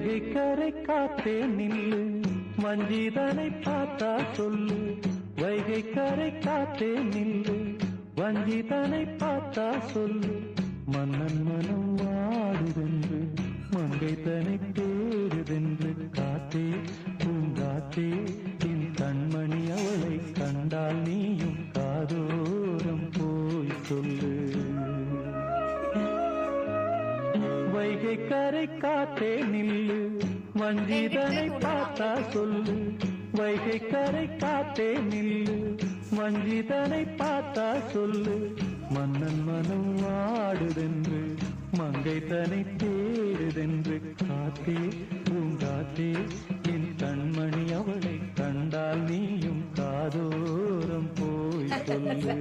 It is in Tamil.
வைகை கரை காத்தே நில்லு, வஞ்சிதனை பார்த்தா சொல்லு. வைகை கரை காத்தே நில்லு, வஞ்சிதனை பார்த்தா சொல்லு. மன்னன் மனம் வாடுதென்று, மங்கை தனை தேடுதென்று. காத்தே பூங்காத்தே, என் கண்மணி அவளை கண்டால் நீயும் காதோரம் போய் சொல்லு. வைகை கரை காத்தே நில்லு, வஞ்சிதனை பார்த்தா சொல்லு. வைகை கரை காத்தே நில்லு, வஞ்சிதனை பார்த்தா சொல்லு. மன்னன் மனம் வாடுதென்று, மங்கை தனை தேடுதென்று. காத்தே பூங்காத்தே, என் கண்மணி அவளை கண்டால் நீயும் காதோரம் போய் சொல்லு.